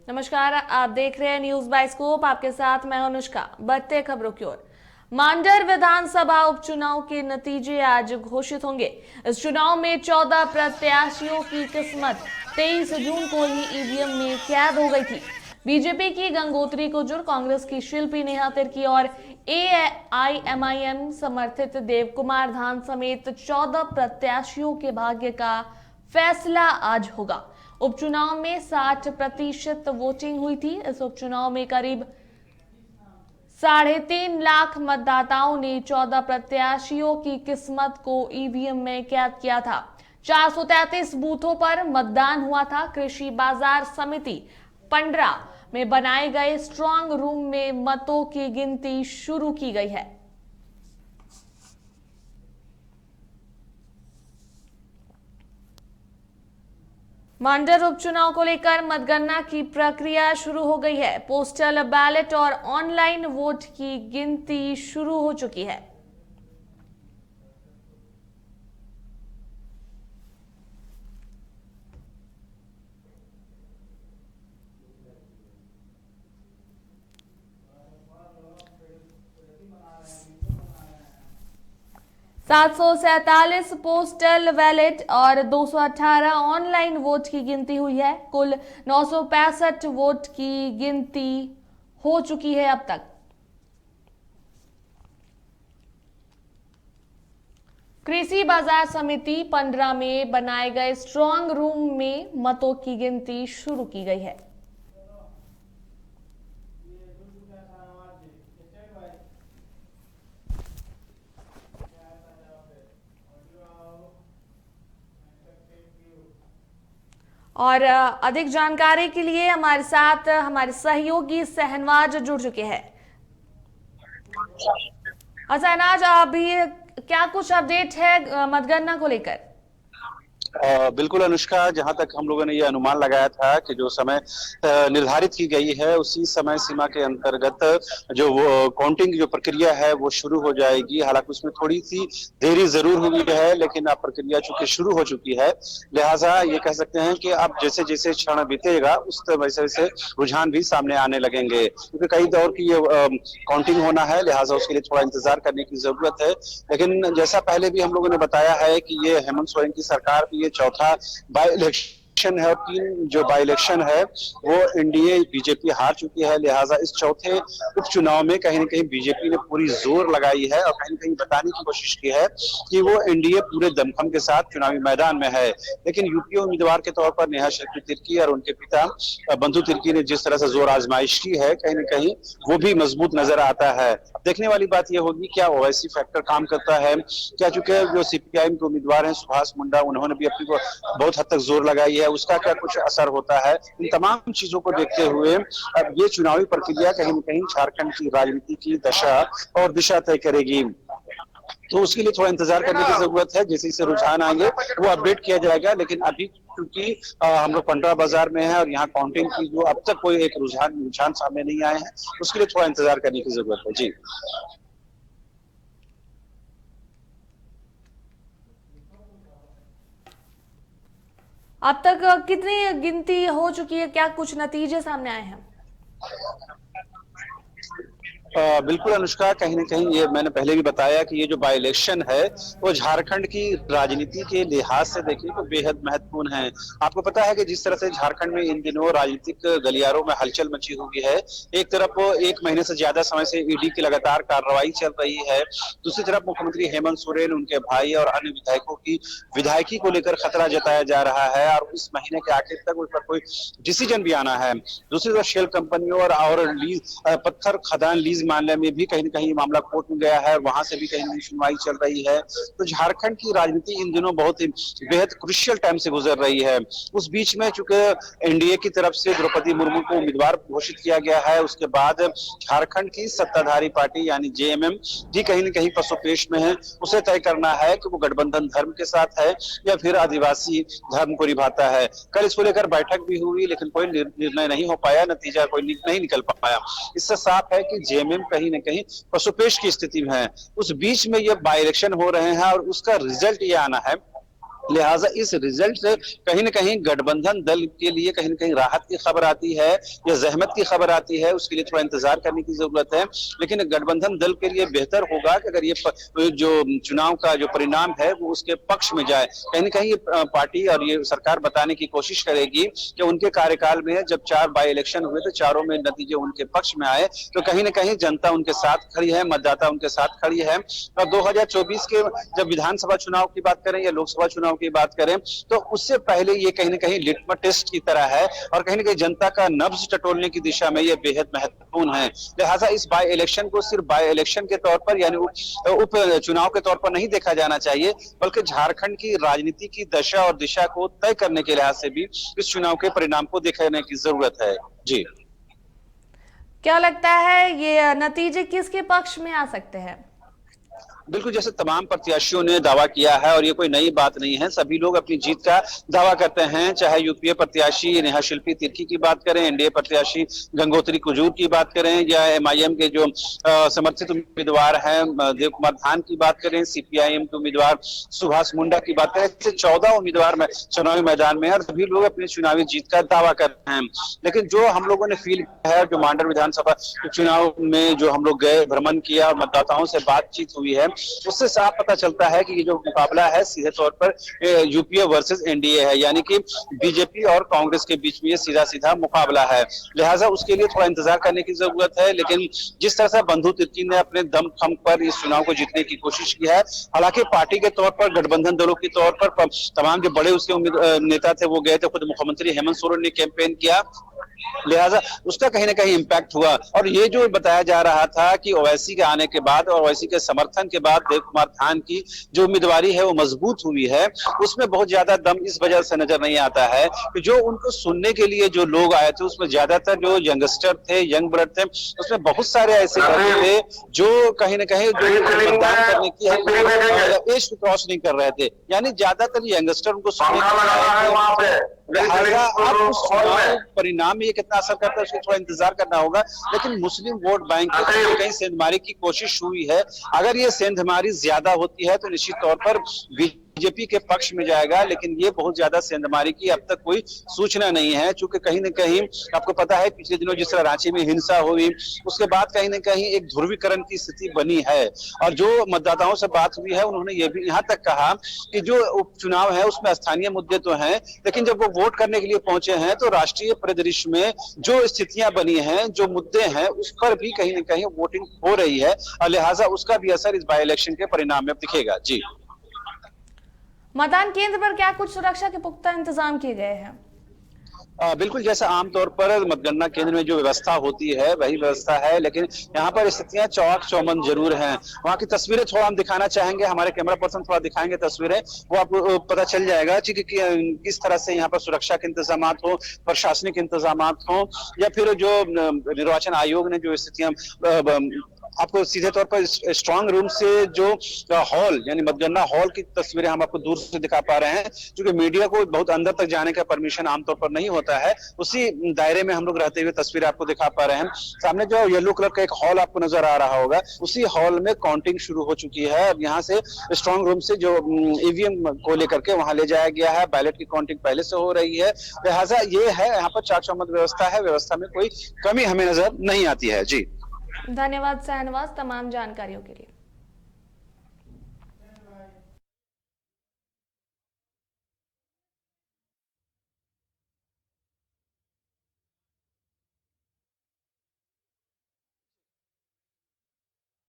नमस्कार, आप देख रहे हैं न्यूज बाय स्कोप। आपके साथ मैं हूं अनुष्का। बढ़ते खबरों की ओर। मांडर विधानसभा उपचुनाव के नतीजे आज घोषित होंगे। इस चुनाव में 14 प्रत्याशियों की किस्मत 23 जून को ही ईवीएम में कैद हो गई थी। बीजेपी की गंगोत्री कुजुर, कांग्रेस की शिल्पी नेहा तिर्की और एआईएमआईएम समर्थित देव कुमार धान समेत 14 प्रत्याशियों के भाग्य का फैसला आज होगा। उपचुनाव में 60% वोटिंग हुई थी। इस उपचुनाव में करीब 3.5 लाख मतदाताओं ने 14 प्रत्याशियों की किस्मत को ईवीएम में कैद किया था। 433 बूथों पर मतदान हुआ था। कृषि बाजार समिति पंडरा में बनाए गए स्ट्रांग रूम में मतों की गिनती शुरू की गई है। मांडर उपचुनाव को लेकर मतगणना की प्रक्रिया शुरू हो गई है। पोस्टल बैलेट और ऑनलाइन वोट की गिनती शुरू हो चुकी है। सात 747 पोस्टल बैलेट और 218 ऑनलाइन वोट की गिनती हुई है। कुल 965 वोट की गिनती हो चुकी है अब तक। कृषि बाजार समिति पंडरा में बनाए गए स्ट्रांग रूम में मतों की गिनती शुरू की गई है। और अधिक जानकारी के लिए हमारे साथ हमारे सहयोगी सहनवाज जुड़ चुके हैं। सहनाज, अभी क्या कुछ अपडेट है मतगणना को लेकर? बिल्कुल अनुष्का, जहां तक हम लोगों ने ये अनुमान लगाया था कि जो समय निर्धारित की गई है उसी समय सीमा के अंतर्गत जो काउंटिंग जो प्रक्रिया है वो शुरू हो जाएगी। हालांकि उसमें थोड़ी सी देरी जरूर हुई है, लेकिन अब प्रक्रिया चूंकि शुरू हो चुकी है, लिहाजा ये कह सकते हैं कि अब जैसे जैसे क्षण बीतेगा उस वैसे वैसे रुझान भी सामने आने लगेंगे, क्योंकि कई दौर की ये काउंटिंग होना है, लिहाजा उसके लिए थोड़ा इंतजार करने की जरूरत है। लेकिन जैसा पहले भी हम लोगों ने बताया है कि ये हेमंत सोरेन की सरकार ये चौथा बाई इलेक्शन है और 3 जो बाई इलेक्शन है वो एनडीए बीजेपी हार चुकी है। लिहाजा इस चौथे उपचुनाव में कहीं न कहीं बीजेपी ने पूरी जोर लगाई है और कहीं न कहीं बताने की कोशिश की है कि वो एनडीए पूरे दमखम के साथ चुनावी मैदान में है। लेकिन यूपीए उम्मीदवार के तौर पर नेहा तिर्की और उनके पिता बंधु तिर्की ने जिस तरह से जोर आजमाइश की है, कहीं न कहीं वो भी मजबूत नजर आता है। देखने वाली बात यह होगी क्या ओवैसी फैक्टर काम करता है, क्या चूंकि जो सीपीआईएम के उम्मीदवार हैं सुभाष मुंडा, उन्होंने भी अपनी को बहुत हद तक जोर लगाई है, उसका क्या कुछ असर होता है। इन तमाम चीजों को देखते हुए अब ये चुनावी प्रक्रिया कहीं न कहीं झारखंड की राजनीति की दशा और दिशा तय करेगी। तो उसके लिए थोड़ा इंतजार करने की जरूरत है। जैसे जैसे रुझान आएंगे वो अपडेट किया जाएगा, लेकिन अभी क्योंकि हम लोग पंडरा बाजार में है और यहाँ काउंटिंग की जो अब तक कोई एक रुझान सामने नहीं आए हैं, उसके लिए थोड़ा इंतजार करने की जरूरत है। जी अब तक कितनी गिनती हो चुकी है? क्या कुछ नतीजे सामने आए हैं? बिल्कुल अनुष्का, कहीं न कहीं ये मैंने पहले भी बताया कि ये जो बाई इलेक्शन है वो झारखंड की राजनीति के लिहाज से देखिए तो बेहद महत्वपूर्ण है। आपको पता है कि जिस तरह से झारखंड में इन दिनों राजनीतिक गलियारों में हलचल मची हुई है, एक तरफ 1 महीने से ज्यादा समय से ईडी की लगातार कार्रवाई चल रही है, दूसरी तरफ मुख्यमंत्री हेमंत सोरेन, उनके भाई और अन्य विधायकों की विधायकी को लेकर खतरा जताया जा रहा है और इस महीने के आखिर तक उस पर कोई डिसीजन भी आना है। दूसरी तरफ शेल कंपनियों और लीज पत्थर खदान लीज मामले में भी कहीं न कहीं मामला कोर्ट में गया है, वहां से भी कहीं न कहीं सुनवाई चल रही है। तो झारखंड की राजनीति इन दिनों बहुत ही बेहद क्रुशियल टाइम से गुजर रही है। उस बीच में चूंकि एनडीए की तरफ से द्रौपदी मुर्मू को उम्मीदवार घोषित किया गया है, उसके बाद झारखंड की सत्ताधारी पार्टी यानी जेएमएम भी कहीं न कहीं पसोपेश में है। उसे तय करना है कि वो गठबंधन धर्म के साथ है या फिर आदिवासी धर्म को निभाता है। कल इसको लेकर बैठक भी हुई, लेकिन कोई निर्णय नहीं हो पाया, नतीजा कोई नहीं निकल पाया। इससे साफ है कि जेएमएम कहीं न कहीं पसोपेश की स्थिति में है। उस बीच में ये बाई इलेक्शन हो रहे हैं और उसका रिजल्ट ये आना है लिहाजा इस रिजल्ट से कहीं न कहीं गठबंधन दल के लिए कहीं न कहीं राहत की खबर आती है या ज़हमत की खबर आती है, उसके लिए थोड़ा इंतजार करने की जरूरत है। लेकिन गठबंधन दल के लिए बेहतर होगा कि अगर ये जो चुनाव का जो परिणाम है वो उसके पक्ष में जाए। कहीं न कहीं ये पार्टी और ये सरकार बताने की कोशिश करेगी कि उनके कार्यकाल में जब 4 बाई इलेक्शन हुए तो चारों में नतीजे उनके पक्ष में आए, तो कहीं न कहीं जनता उनके साथ खड़ी है, मतदाता उनके साथ खड़ी है। और 2024 के जब विधानसभा चुनाव की बात करें या लोकसभा चुनाव की बात करें तो उससे पहले ये कहीं न कहीं लिटमस टेस्ट की तरह है और कहीं न कहीं जनता का नब्ज टटोलने की दिशा में ये बेहद महत्वपूर्ण है। लिहाजा इस बाई इलेक्शन को सिर्फ बाई इलेक्शन के तौर पर यानी उप चुनाव के तौर पर नहीं देखा जाना चाहिए, बल्कि झारखंड की राजनीति की दशा और दिशा को तय करने के लिहाज से भी इस चुनाव के परिणाम को देखने की जरूरत है। जी, क्या लगता है ये नतीजे किसके पक्ष में आ सकते हैं? बिल्कुल, जैसे तमाम प्रत्याशियों ने दावा किया है और ये कोई नई बात नहीं है, सभी लोग अपनी जीत का दावा करते हैं, चाहे यूपीए प्रत्याशी नेहा शिल्पी तिर्की की बात करें, एनडीए प्रत्याशी गंगोत्री कुजूर की बात करें या एमआईएम के जो समर्थित उम्मीदवार हैं देव कुमार धान की बात करें, सीपीआईएम के उम्मीदवार सुभाष मुंडा की बात करें, ऐसे 14 उम्मीदवार चुनावी मैदान में और सभी लोग अपनी चुनावी जीत का दावा कर रहे हैं। लेकिन जो हम लोगों ने फील किया है, जो मांडर विधानसभा चुनाव में जो हम लोग गए, भ्रमण किया और मतदाताओं से बातचीत हुई है, उससे साफ पता चलता है कि ये जो मुकाबला है सीधे तौर पर यूपीए वर्सेस एनडीए है, यानी कि बीजेपी और कांग्रेस के बीच में ये सीधा सीधा मुकाबला है। लिहाजा उसके लिए थोड़ा इंतजार करने की जरूरत है। लेकिन जिस तरह से बंधु तिर्की ने अपने दम खम पर इस चुनाव को जीतने की कोशिश की है, हालांकि पार्टी के तौर पर गठबंधन दलों के तौर पर तमाम जो बड़े उसके नेता थे वो गए थे, खुद मुख्यमंत्री हेमंत सोरेन ने कैंपेन किया, लिहाजा उसका कहीं ना कहीं इम्पैक्ट हुआ। और ये जो बताया जा रहा था कि ओवैसी के आने के बाद और ओवैसी के समर्थन के बाद देव कुमार धान की जो उम्मीदवारी है वो मजबूत हुई है, उसमें बहुत ज्यादा दम इस वजह से नजर नहीं आता है कि जो उनको सुनने के लिए जो लोग आए थे उसमें ज्यादातर जो यंगस्टर थे, यंग ब्लड थे, उसमें बहुत सारे ऐसे थे जो कहीं ना कहीं जो मतदान करने की एज क्रॉस नहीं कर रहे थे, यानी ज्यादातर यंगस्टर उनको सुनने के लिए। लिहाजा अब उस चुनाव परिणाम में ये कितना असर करता है उसको थोड़ा इंतजार करना होगा। लेकिन मुस्लिम वोट बैंक की कहीं सेंधमारी की कोशिश हुई है, अगर ये सेंधमारी ज्यादा होती है तो निश्चित तौर पर बीजेपी के पक्ष में जाएगा, लेकिन ये बहुत ज्यादा सेंधमारी की अब तक कोई सूचना नहीं है, क्योंकि कहीं न कहीं आपको पता है पिछले दिनों जिस तरह रांची में हिंसा हुई उसके बाद कहीं न कहीं एक ध्रुवीकरण की स्थिति बनी है। और जो मतदाताओं से बात हुई है उन्होंने ये भी यहाँ तक कहा कि जो उपचुनाव है उसमें स्थानीय मुद्दे तो हैं, लेकिन जब वो वोट करने के लिए पहुंचे हैं तो राष्ट्रीय परिदृश्य में जो स्थितियां बनी हैं, जो मुद्दे हैं, उस पर भी कहीं न कहीं वोटिंग हो रही है और लिहाजा उसका भी असर इस बाई इलेक्शन के परिणाम में दिखेगा। जी, मतदान केंद्र पर क्या कुछ सुरक्षा के पुख्ता इंतजाम किए गए हैं? बिल्कुल, जैसा आमतौर पर मतगणना केंद्र में जो व्यवस्था होती है वही व्यवस्था है, लेकिन यहाँ पर स्थितियां चौक चौबंद जरूर हैं। वहाँ की तस्वीरें थोड़ा हम दिखाना चाहेंगे, हमारे कैमरा पर्सन थोड़ा दिखाएंगे तस्वीरें, वो आपको पता चल जाएगा कि किस तरह से यहाँ पर सुरक्षा के इंतजाम हो, प्रशासनिक इंतजाम हो, या फिर जो निर्वाचन आयोग ने जो स्थितियां आपको सीधे तौर पर स्ट्रांग रूम से जो हॉल यानी मतगणना हॉल की तस्वीरें हम आपको दूर से दिखा पा रहे हैं, क्योंकि मीडिया को बहुत अंदर तक जाने का परमिशन आमतौर पर नहीं होता है, उसी दायरे में हम लोग रहते हुए तस्वीरें आपको दिखा पा रहे हैं। सामने जो येलो कलर का एक हॉल आपको नजर आ रहा होगा, उसी हॉल में काउंटिंग शुरू हो चुकी है। अब यहाँ से स्ट्रांग रूम से जो ईवीएम को लेकर के वहां ले जाया गया है, बैलेट की काउंटिंग पहले से हो रही है, लिहाजा ये है यहाँ पर चाक चौबंद व्यवस्था है, व्यवस्था में कोई कमी हमें नजर नहीं आती है। जी, धन्यवाद शाहनवाज तमाम जानकारियों के लिए।